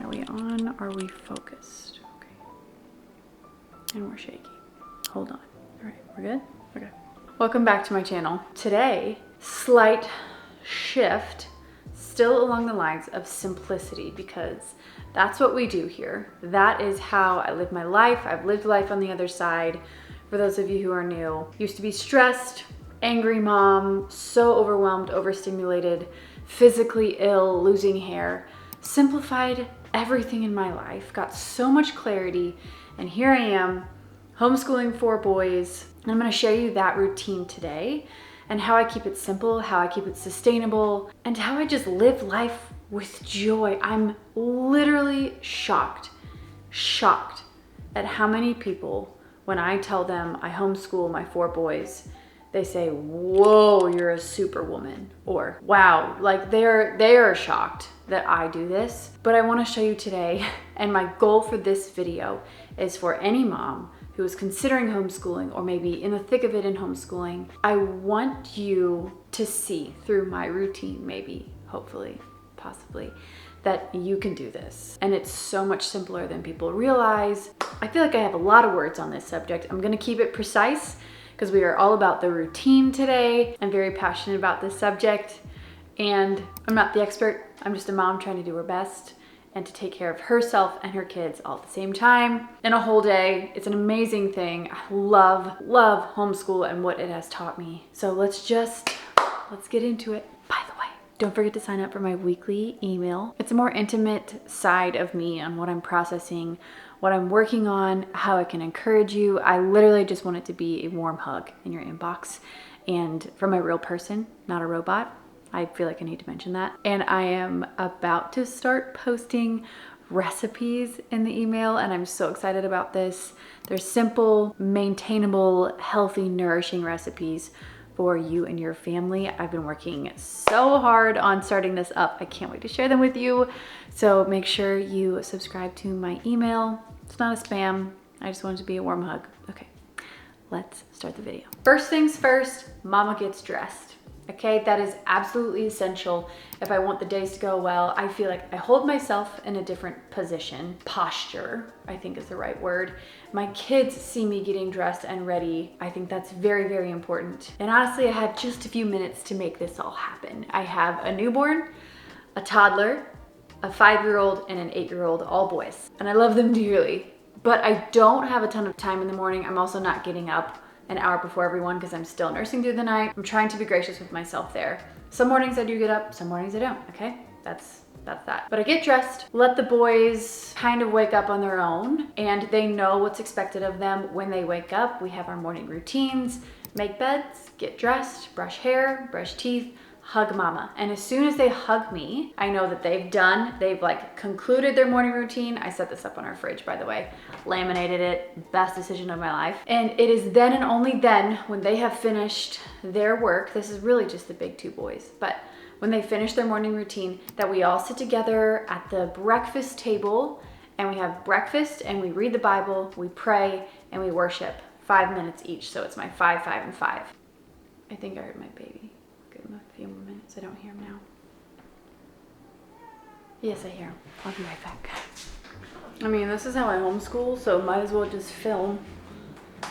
we on? Are we focused? Okay. And we're shaky. Hold on. All right, we're good? Okay. Welcome back to my channel. Today, slight shift, still along the lines of simplicity, because that's what we do here. That is how I live my life. I've lived life on the other side. For those of you who are new, used to be stressed, angry mom, so overwhelmed, overstimulated, physically ill, losing hair, simplified everything in my life, got so much clarity, and here I am, homeschooling 4 boys. And I'm gonna show you that routine today and how I keep it simple, how I keep it sustainable, and how I just live life with joy. I'm literally shocked at how many people, when I tell them I homeschool my 4 boys, they say, whoa, you're a superwoman, or wow, like they are shocked that I do this. But I wanna show you today, and my goal for this video is for any mom who is considering homeschooling or maybe in the thick of it in homeschooling. I want you to see through my routine, maybe, hopefully, possibly, that you can do this. And it's so much simpler than people realize. I feel like I have a lot of words on this subject. I'm gonna keep it precise because we are all about the routine today. I'm very passionate about this subject, and I'm not the expert. I'm just a mom trying to do her best and to take care of herself and her kids all at the same time in a whole day. It's an amazing thing. I love homeschool and what it has taught me. So let's get into it. By the way, don't forget to sign up for my weekly email. It's a more intimate side of me on what I'm processing, what I'm working on, how I can encourage you. I literally just want it to be a warm hug in your inbox, and from a real person, not a robot. I feel like I need to mention that. And I am about to start posting recipes in the email, and I'm so excited about this. They're simple, maintainable, healthy, nourishing recipes for you and your family. I've been working so hard on starting this up. I can't wait to share them with you. So make sure you subscribe to my email. It's not a spam. I just want it to be a warm hug. Okay, let's start the video. First things first, mama gets dressed. Okay, that is absolutely essential if I want the days to go well. I feel like I hold myself in a different position. Posture, I think is the right word. My kids see me getting dressed and ready. I think that's very, very important. And honestly, I had just a few minutes to make this all happen. I have a newborn, a toddler, a 5-year-old, and an 8-year-old, all boys. And I love them dearly, but I don't have a ton of time in the morning. I'm also not getting up an hour before everyone because I'm still nursing through the night. I'm trying to be gracious with myself there. Some mornings I do get up, some mornings I don't, okay? That's that. But I get dressed, let the boys kind of wake up on their own, and they know what's expected of them when they wake up. We have our morning routines, make beds, get dressed, brush hair, brush teeth, hug mama. And as soon as they hug me, I know that they've like concluded their morning routine. I set this up on our fridge, by the way, laminated it, best decision of my life. And it is then and only then when they have finished their work, this is really just the big 2 boys, but when they finish their morning routine, that we all sit together at the breakfast table and we have breakfast and we read the Bible, we pray, and we worship 5 minutes each. So it's my 5, 5, and 5. I think I heard my baby. Give him a few more minutes. I don't hear him now. Yes, I hear him. I'll be right back. I mean, this is how I homeschool, so might as well just film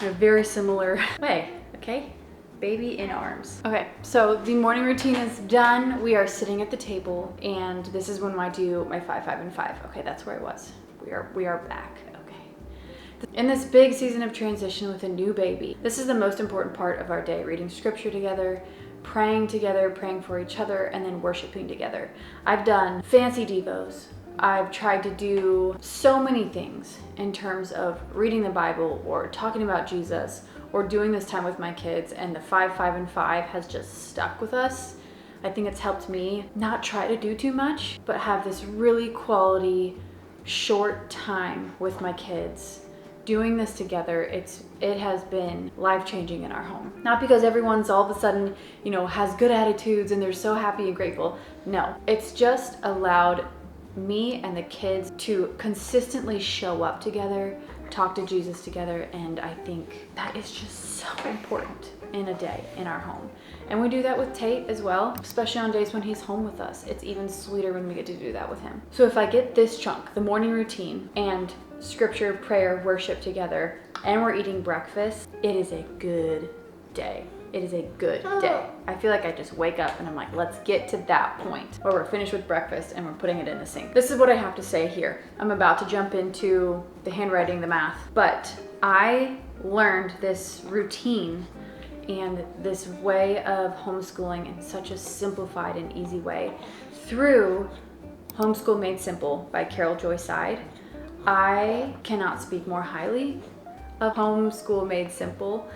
in a very similar way, okay? Baby in arms. Okay, so the morning routine is done. We are sitting at the table, and this is when I do my 5, 5, and 5. Okay, that's where I was. We are back. Okay. In this big season of transition with a new baby, this is the most important part of our day, reading scripture together, praying for each other, and then worshiping together. I've done fancy devos. I've tried to do so many things in terms of reading the Bible or talking about Jesus or doing this time with my kids, and the 5, 5, and 5 has just stuck with us. I think it's helped me not try to do too much, but have this really quality, short time with my kids. Doing this together, it has been life-changing in our home. Not because everyone's all of a sudden, has good attitudes and they're so happy and grateful. No, it's just allowed me and the kids to consistently show up together, talk to Jesus together, and I think that is just so important in a day in our home. And we do that with Tate as well, especially on days when he's home with us. It's even sweeter when we get to do that with him. So if I get this chunk, the morning routine, and scripture, prayer, worship together, and we're eating breakfast, it is a good day. It is a good day. I feel like I just wake up and I'm like, let's get to that point where we're finished with breakfast and we're putting it in the sink. This is what I have to say here. I'm about to jump into the handwriting, the math, but I learned this routine and this way of homeschooling in such a simplified and easy way through Homeschool Made Simple by Carol Joy Seid. I cannot speak more highly of Homeschool Made Simple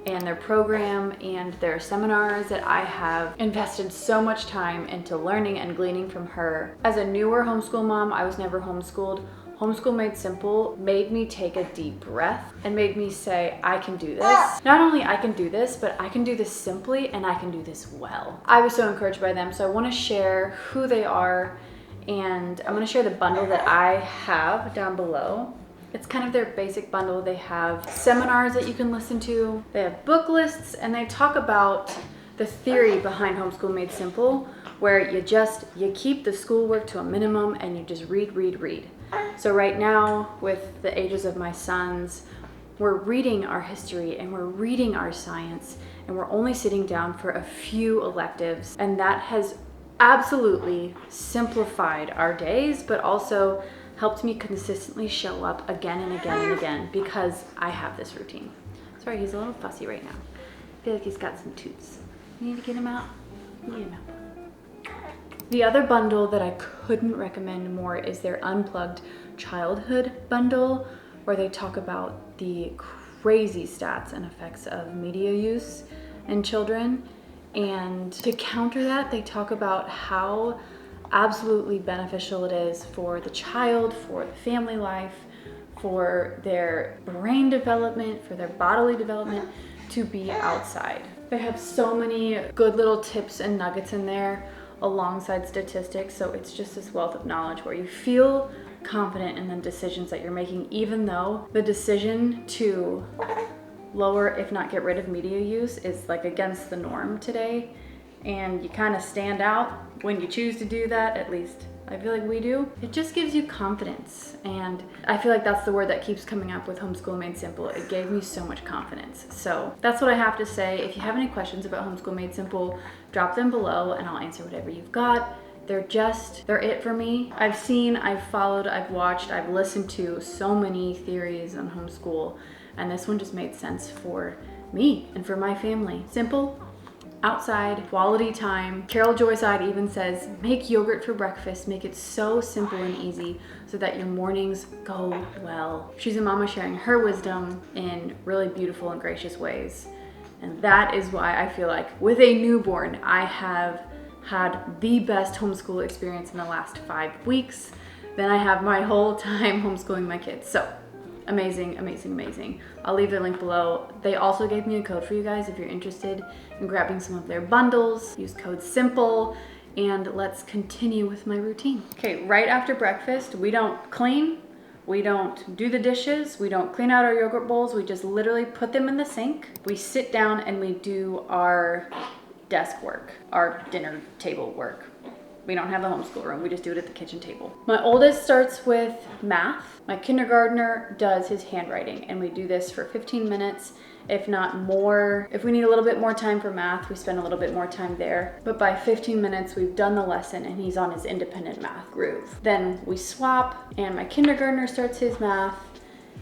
and their program and their seminars that I have invested so much time into learning and gleaning from her. As a newer homeschool mom, I was never homeschooled. Homeschool Made Simple made me take a deep breath and made me say, I can do this. Not only I can do this, but I can do this simply and I can do this well. I was so encouraged by them, so I want to share who they are, and I'm going to share the bundle that I have down below. It's kind of their basic bundle. They have seminars that you can listen to, they have book lists, and they talk about the theory behind Homeschool Made Simple, where you keep the schoolwork to a minimum and you just read. So right now, with the ages of my sons, we're reading our history and we're reading our science, and we're only sitting down for a few electives, and that has absolutely simplified our days, but also helped me consistently show up again and again and again because I have this routine. Sorry, he's a little fussy right now. I feel like he's got some toots. You need to get him out? Get him out. The other bundle that I couldn't recommend more is their Unplugged Childhood bundle, where they talk about the crazy stats and effects of media use in children. And to counter that, they talk about how absolutely beneficial it is for the child, for the family life, for their brain development, for their bodily development to be outside. They have so many good little tips and nuggets in there alongside statistics, so it's just this wealth of knowledge where you feel confident in the decisions that you're making, even though the decision to lower, if not get rid of media use is like against the norm today. And you kind of stand out when you choose to do that, at least I feel like we do. It just gives you confidence, and I feel like that's the word that keeps coming up with Homeschool Made Simple. It gave me so much confidence. So that's what I have to say. If you have any questions about Homeschool Made Simple, drop them below and I'll answer whatever you've got. They're it for me. I've seen, I've followed, I've watched, I've listened to so many theories on homeschool, and this one just made sense for me and for my family. Simple, outside, quality time. Carol Joy Seid even says, make yogurt for breakfast, make it so simple and easy so that your mornings go well. She's a mama sharing her wisdom in really beautiful and gracious ways. And that is why I feel like with a newborn, I have had the best homeschool experience in the last 5 weeks than I have my whole time homeschooling my kids. So amazing, amazing, amazing. I'll leave the link below. They also gave me a code for you guys if you're interested in grabbing some of their bundles. Use code SIMPLE, and let's continue with my routine. Okay, right after breakfast, we don't clean, we don't do the dishes, we don't clean out our yogurt bowls, we just literally put them in the sink. We sit down and we do our desk work, our dinner table work. We don't have a homeschool room, we just do it at the kitchen table. My oldest starts with math. My kindergartner does his handwriting, and we do this for 15 minutes, if not more. If we need a little bit more time for math, we spend a little bit more time there. But by 15 minutes, we've done the lesson and he's on his independent math groove. Then we swap, and my kindergartner starts his math,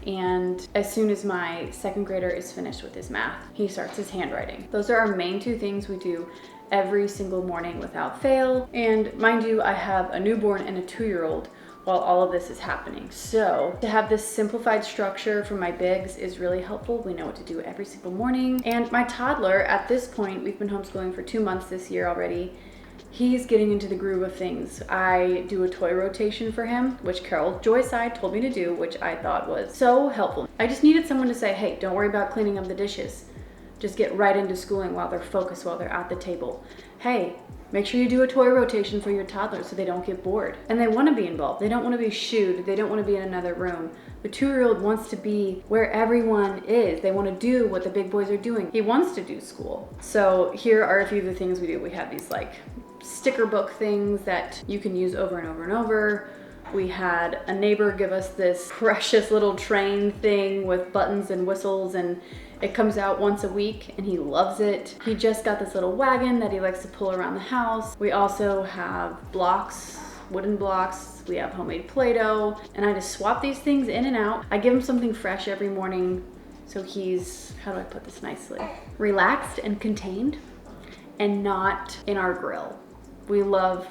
and as soon as my second grader is finished with his math, he starts his handwriting. Those are our main 2 things we do every single morning without fail. And mind you, I have a newborn and a 2-year-old while all of this is happening. So to have this simplified structure for my bigs is really helpful. We know what to do every single morning. And my toddler, at this point, we've been homeschooling for 2 months this year already. He's getting into the groove of things. I do a toy rotation for him, which Carol Joy Seid told me to do, which I thought was so helpful. I just needed someone to say, hey, don't worry about cleaning up the dishes. Just get right into schooling while they're focused, while they're at the table. Hey, Make sure you do a toy rotation for your toddler so they don't get bored. And they want to be involved. They don't want to be shooed. They don't want to be in another room. The 2-year-old wants to be where everyone is. They want to do what the big boys are doing. He wants to do school. So here are a few of the things we do. We have these like sticker book things that you can use over and over and over. We had a neighbor give us this precious little train thing with buttons and whistles, and it comes out once a week and he loves it. He just got this little wagon that he likes to pull around the house. We also have blocks, wooden blocks. We have homemade Play-Doh, and I just swap these things in and out. I give him something fresh every morning so he's, how do I put this nicely? Relaxed and contained and not in our grill. We love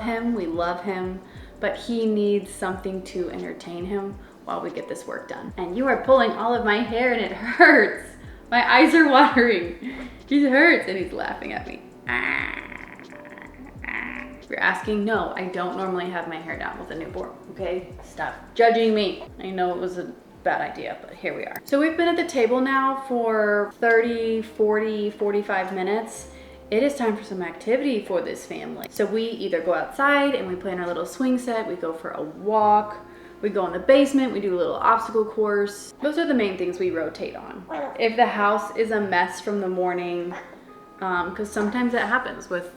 him, but he needs something to entertain him while we get this work done. And you are pulling all of my hair and it hurts. My eyes are watering. It hurts, and he's laughing at me. If you're asking, no, I don't normally have my hair down with a newborn, okay? Stop judging me. I know it was a bad idea, but here we are. So we've been at the table now for 30, 40, 45 minutes. It is time for some activity for this family. So we either go outside and we play in our little swing set, we go for a walk, we go in the basement, we do a little obstacle course. Those are the main things we rotate on. If the house is a mess from the morning, because sometimes that happens with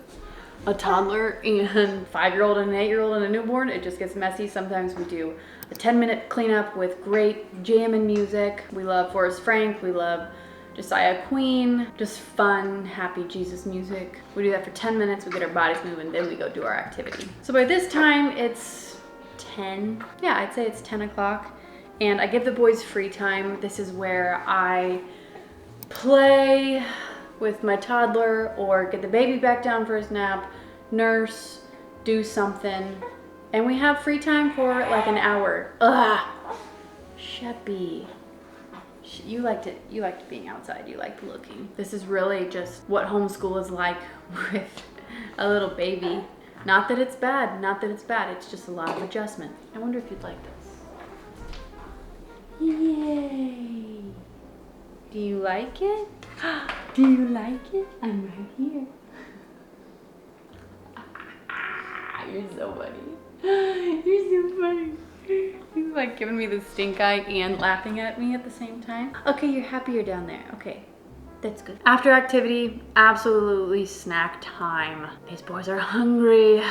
a toddler and 5-year-old and an 8-year-old and a newborn, it just gets messy. Sometimes we do a 10-minute cleanup with great jamming music. We love Forrest Frank, we love Josiah Queen, just fun, happy Jesus music. We do that for 10 minutes, we get our bodies moving, then we go do our activity. So by this time, it's 10, yeah, I'd say it's 10 o'clock, and I give the boys free time. This is where I play with my toddler or get the baby back down for his nap, nurse, do something, and we have free time for like an hour. Sheppy. You liked being outside, you liked looking. This is really just what homeschool is like with a little baby. Not that it's bad, it's just a lot of adjustment. I wonder if you'd like this. Yay! Do you like it? Do you like it? I'm right here. You're so funny. You're so funny. He's like giving me the stink eye and laughing at me at the same time. Okay, you're happy you're down there. Okay, that's good. After activity, absolutely snack time. These boys are hungry.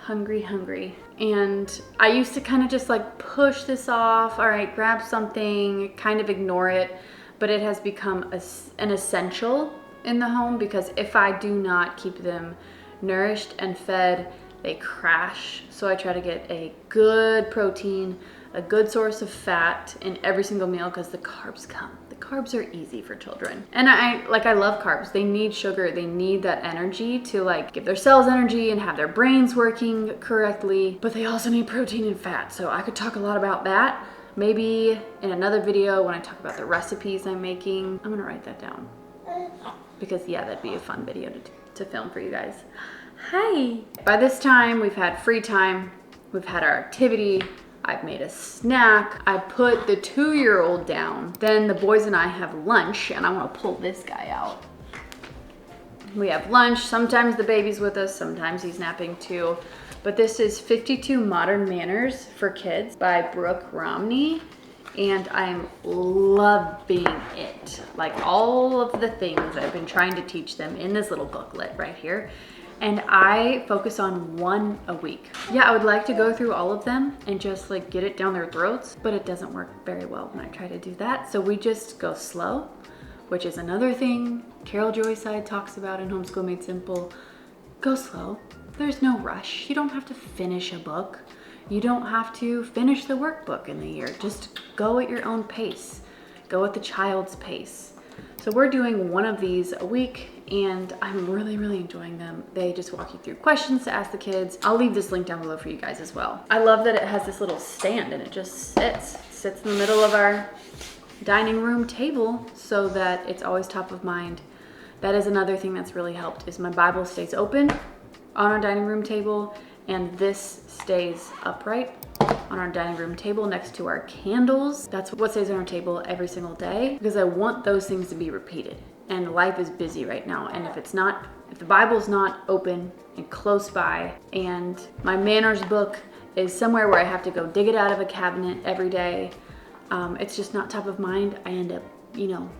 Hungry. And I used to kind of just like push this off. All right, grab something, kind of ignore it. But it has become an essential in the home, because if I do not keep them nourished and fed, they crash. So I try to get a good protein, a good source of fat in every single meal, because the carbs come. The carbs are easy for children. And I love carbs. They need sugar. They need that energy to like give their cells energy and have their brains working correctly. But they also need protein and fat. So I could talk a lot about that. Maybe in another video when I talk about the recipes I'm making. I'm gonna write that down, because yeah, that'd be a fun video to film for you guys. Hi. By this time, we've had free time, we've had our activity, I've made a snack, I put the 2-year-old down, then the boys and I have lunch, and I wanna pull this guy out. We have lunch, sometimes the baby's with us, sometimes he's napping too, but this is 52 Modern Manners for Kids by Brooke Romney, and I'm loving it. Like all of the things I've been trying to teach them in this little booklet right here. And I focus on one a week. Yeah, I would like to go through all of them and just like get it down their throats, but it doesn't work very well when I try to do that. So we just go slow, which is another thing Carol Joyside talks about in Homeschool Made Simple. Go slow. There's no rush. You don't have to finish a book. You don't have to finish the workbook in the year. Just go at your own pace. Go at the child's pace. So we're doing one of these a week, and I'm really enjoying them. They just walk you through questions to ask the kids. I'll leave this link down below for you guys as well. I love that it has this little stand and it just sits in the middle of our dining room table so that it's always top of mind. That is another thing that's really helped, is my Bible stays open on our dining room table, and this stays upright on our dining room table next to our candles. That's what stays on our table every single day, because I want those things to be repeated. and life is busy right now. And if the Bible's not open and close by, and my manners book is somewhere where I have to go dig it out of a cabinet every day, it's just not top of mind. I end up,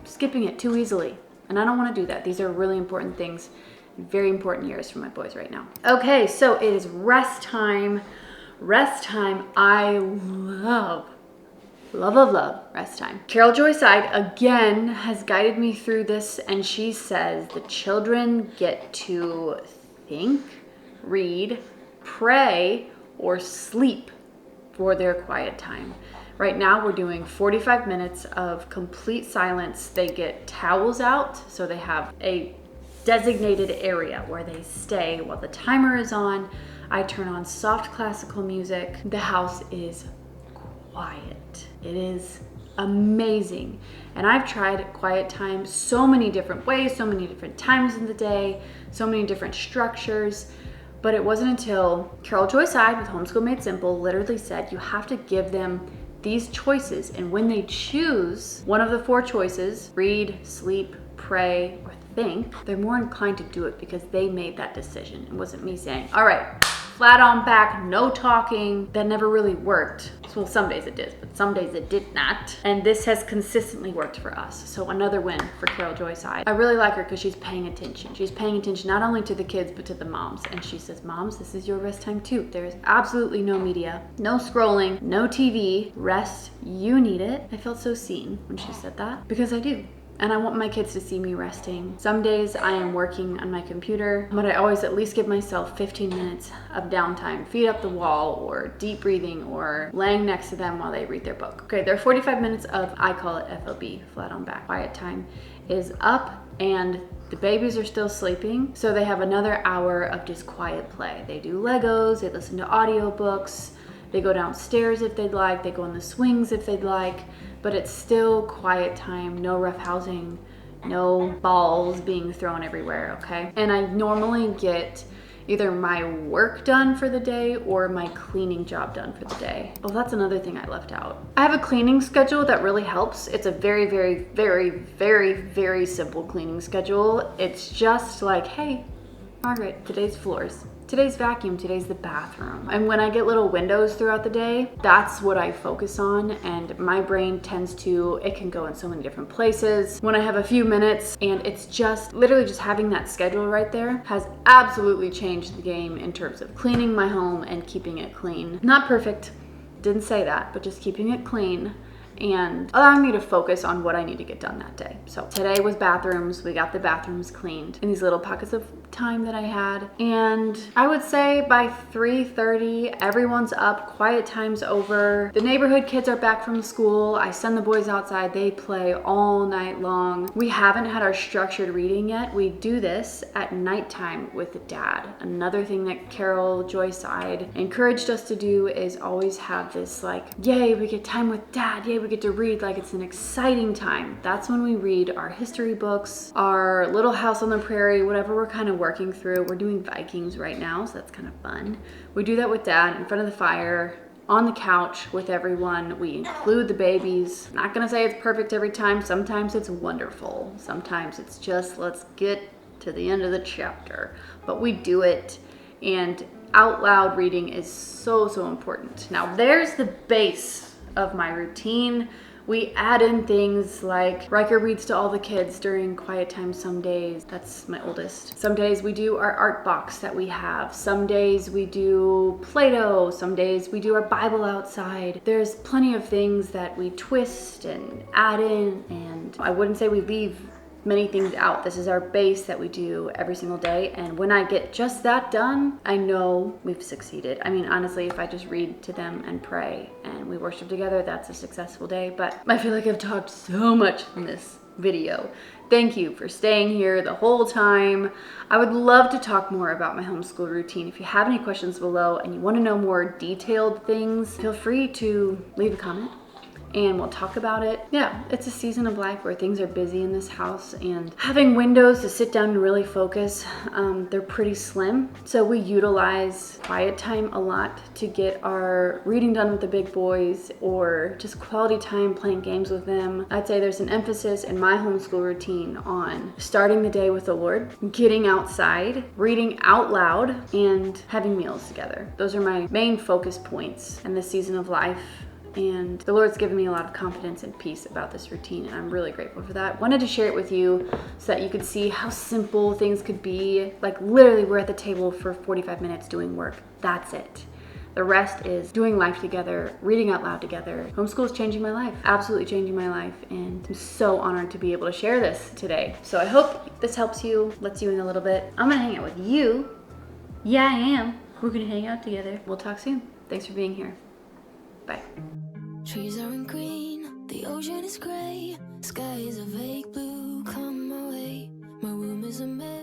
skipping it too easily. And I don't want to do that. These are really important things, very important years for my boys right now. Okay, so it is rest time. Rest time. I love rest time. Carol Joy Side again has guided me through this, and she says the children get to think, read, pray, or sleep for their quiet time. Right now we're doing 45 minutes of complete silence. They get towels out, so they have a designated area where they stay while the timer is on. I turn on soft classical music. The house is quiet. It is amazing. And I've tried quiet time so many different ways, so many different times in the day, so many different structures. But it wasn't until Carol Joy Side with Homeschool Made Simple literally said you have to give them these choices. And when they choose one of the 4 choices, read, sleep, pray, or think, they're more inclined to do it because they made that decision. It wasn't me saying, all right, flat on back, no talking. That never really worked. Well, some days it did, but some days it did not. And this has consistently worked for us. So another win for Carol Joy Side. I really like her because she's paying attention. She's paying attention not only to the kids, but to the moms. And she says, moms, this is your rest time too. There is absolutely no media, no scrolling, no TV. Rest, you need it. I felt so seen when she said that, because I do. And I want my kids to see me resting. Some days I am working on my computer, but I always at least give myself 15 minutes of downtime, feet up the wall, or deep breathing, or laying next to them while they read their book. Okay, their 45 minutes of, I call it FOB, flat on back, quiet time, is up, and the babies are still sleeping, so they have another hour of just quiet play. They do Legos, they listen to audiobooks, they go downstairs if they'd like, they go on the swings if they'd like, but it's still quiet time, no roughhousing, no balls being thrown everywhere, okay? And I normally get either my work done for the day or my cleaning job done for the day. Oh, that's another thing I left out. I have a cleaning schedule that really helps. It's a very, very, very, very, very simple cleaning schedule. It's just like, hey, Margaret, today's floors. Today's vacuum, today's the bathroom. And when I get little windows throughout the day, that's what I focus on. And my brain tends to, it can go in so many different places. When I have a few minutes, and it's just, literally just having that schedule right there has absolutely changed the game in terms of cleaning my home and keeping it clean. Not perfect, didn't say that, but just keeping it clean and allowing me to focus on what I need to get done that day. So today was bathrooms. We got the bathrooms cleaned in these little pockets of time that I had. And I would say by 3:30, everyone's up, quiet time's over. The neighborhood kids are back from school. I send the boys outside. They play all night long. We haven't had our structured reading yet. We do this at nighttime with Dad. Another thing that Carol Joy Side encouraged us to do is always have this like, yay, we get time with Dad. Yay, we get to read like it's an exciting time. That's when we read our history books, our Little House on the Prairie, whatever we're kind of working through. We're doing Vikings right now, so that's kind of fun. We do that with Dad in front of the fire, on the couch with everyone. We include the babies. Not gonna say it's perfect every time. Sometimes it's wonderful. Sometimes it's just, let's get to the end of the chapter. But we do it, and out loud reading is so, so important. Now there's the base of my routine. We add in things like Riker reads to all the kids during quiet time some days. That's my oldest. Some days we do our art box that we have. Some days we do Play-Doh. Some days we do our Bible outside. There's plenty of things that we twist and add in, and I wouldn't say we leave many things out. This is our base that we do every single day, and when I get just that done, I know we've succeeded. I mean, honestly, if I just read to them and pray and we worship together, that's a successful day. But I feel like I've talked so much in this video. Thank you for staying here the whole time. I would love to talk more about my homeschool routine. If you have any questions below and you want to know more detailed things, feel free to leave a comment. and we'll talk about it. Yeah, it's a season of life where things are busy in this house, and having windows to sit down and really focus, they're pretty slim. So we utilize quiet time a lot to get our reading done with the big boys, or just quality time playing games with them. I'd say there's an emphasis in my homeschool routine on starting the day with the Lord, getting outside, reading out loud, and having meals together. Those are my main focus points in this season of life. And the Lord's given me a lot of confidence and peace about this routine, and I'm really grateful for that. Wanted to share it with you so that you could see how simple things could be. Like literally we're at the table for 45 minutes doing work. That's it. The rest is doing life together, reading out loud together. Homeschool is changing my life, absolutely changing my life, and I'm so honored to be able to share this today. So I hope this helps you, lets you in a little bit. I'm gonna hang out with you. Yeah, I am. We're gonna hang out together. We'll talk soon. Thanks for being here. Bye. Trees aren't green, the ocean is gray, sky is a vague blue, come my way. My room is a mess.